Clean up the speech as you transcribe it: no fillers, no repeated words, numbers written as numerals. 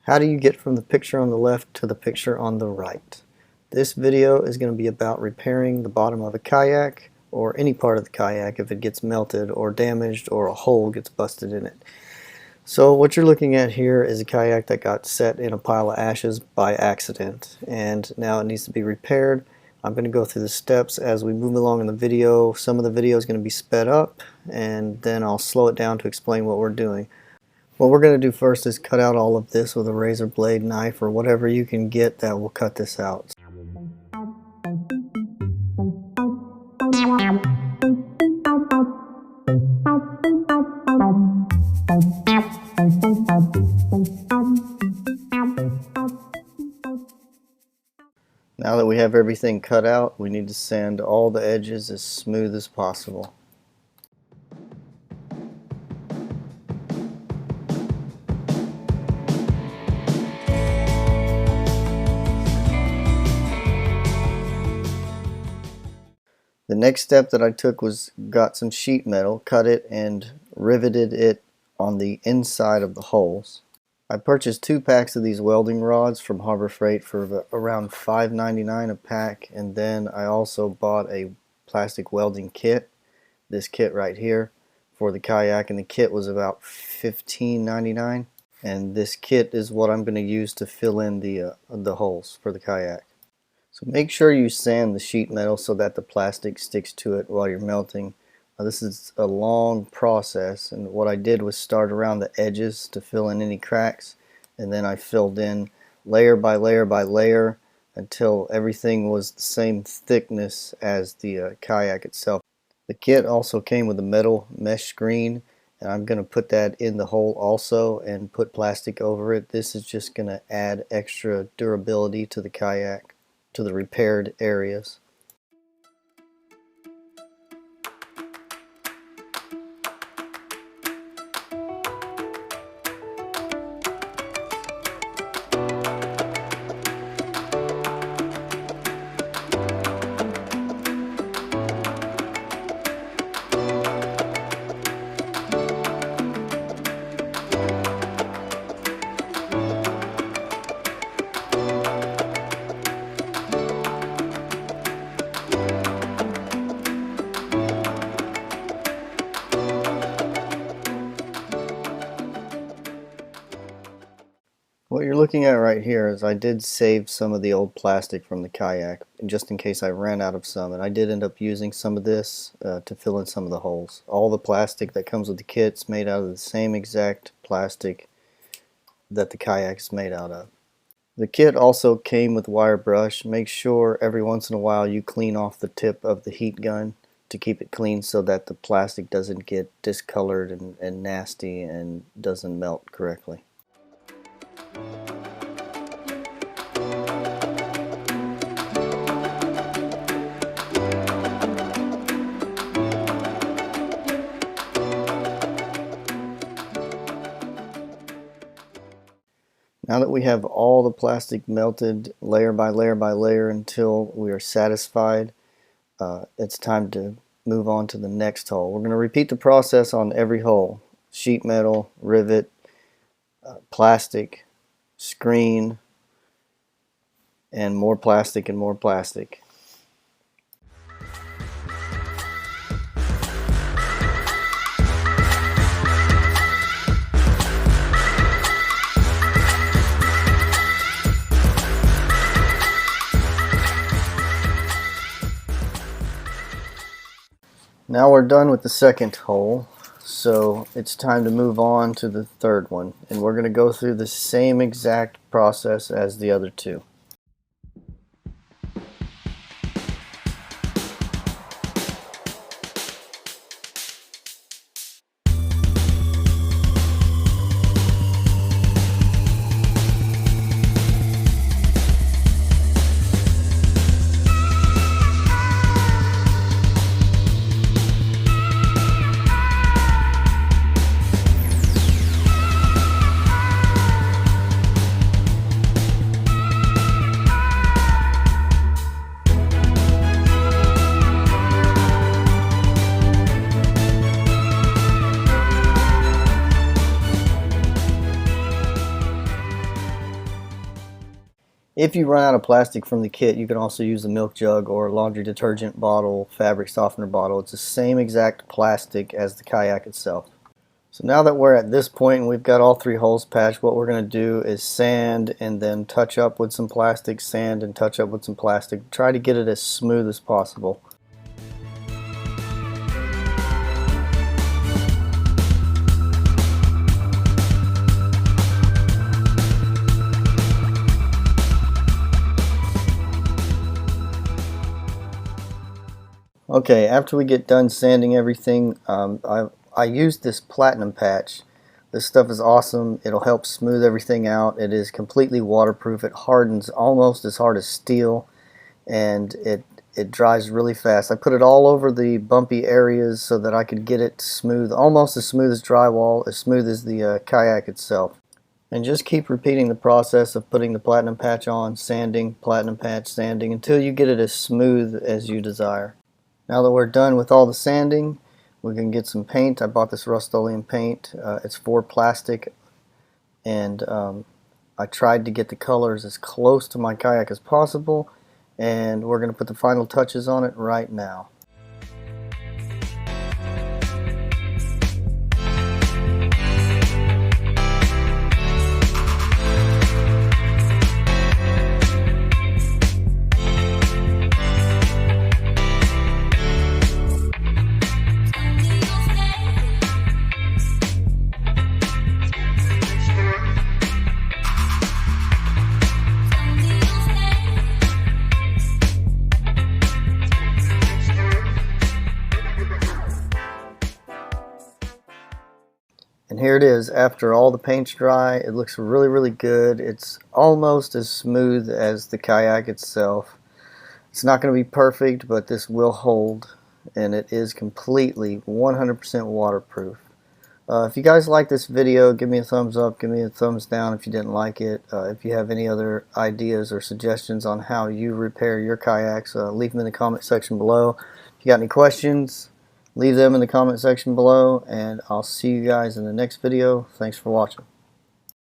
How do you get from the picture on the left to the picture on the right? This video is going to be about repairing the bottom of a kayak, or any part of the kayak if it gets melted or damaged or a hole gets busted in it. So what you're looking at here is a kayak that got set in a pile of ashes by accident, and now it needs to be repaired. I'm going to go through the steps as we move along in the video. Some of the video is going to be sped up, and then I'll slow it down to explain what we're doing. What we're going to do first is cut out all of this with a razor blade knife or whatever you can get that will cut this out. Now that we have everything cut out, we need to sand all the edges as smooth as possible. The next step that I took was got some sheet metal, cut it and riveted it on the inside of the holes. I purchased 2 packs of these welding rods from Harbor Freight for around $5.99 a pack, and then I also bought a plastic welding kit, this kit right here, for the kayak, and the kit was about $15.99, and this kit is what I'm going to use to fill in the holes for the kayak. So make sure you sand the sheet metal so that the plastic sticks to it while you're melting. This is a long process, and what I did was start around the edges to fill in any cracks, and then I filled in layer by layer by layer until everything was the same thickness as the kayak itself. The kit also came with a metal mesh screen, and I'm going to put that in the hole also and put plastic over it. This is just going to add extra durability to the kayak, to the repaired areas. What you're looking at right here is I did save some of the old plastic from the kayak just in case I ran out of some, and I did end up using some of this to fill in some of the holes. All the plastic that comes with the kit's made out of the same exact plastic that the kayak is made out of. The kit also came with wire brush. Make sure every once in a while you clean off the tip of the heat gun to keep it clean so that the plastic doesn't get discolored and nasty and doesn't melt correctly. Now that we have all the plastic melted layer by layer by layer until we are satisfied, it's time to move on to the next hole. We're going to repeat the process on every hole: sheet metal, rivet, plastic, screen, and more plastic and more plastic. Now we're done with the second hole, so it's time to move on to the third one, and we're going to go through the same exact process as the other two. If you run out of plastic from the kit, you can also use the milk jug or laundry detergent bottle, fabric softener bottle. It's the same exact plastic as the kayak itself. So now that we're at this point and we've got all 3 holes patched, what we're going to do is sand and then touch up with some plastic, sand and touch up with some plastic. Try to get it as smooth as possible. Okay, after we get done sanding everything, I used this platinum patch. This stuff is awesome. It'll help smooth everything out. It is completely waterproof. It hardens almost as hard as steel, and it dries really fast. I put it all over the bumpy areas so that I could get it smooth, almost as smooth as drywall, as smooth as the kayak itself. And just keep repeating the process of putting the platinum patch on, sanding, platinum patch, sanding, until you get it as smooth as you desire. Now that we're done with all the sanding, we can get some paint. I bought this Rust-Oleum paint. It's for plastic, and I tried to get the colors as close to my kayak as possible, and we're going to put the final touches on it right now. And here it is after all the paint's dry. It looks really good. It's almost as smooth as the kayak itself. It's not going to be perfect, but this will hold, and it is completely 100% waterproof. If you guys like this video, give me a thumbs up, give me a thumbs down if you didn't like it. If you have any other ideas or suggestions on how you repair your kayaks, leave them in the comment section below. If you got any questions, leave them in the comment section below, and I'll see you guys in the next video. Thanks for watching.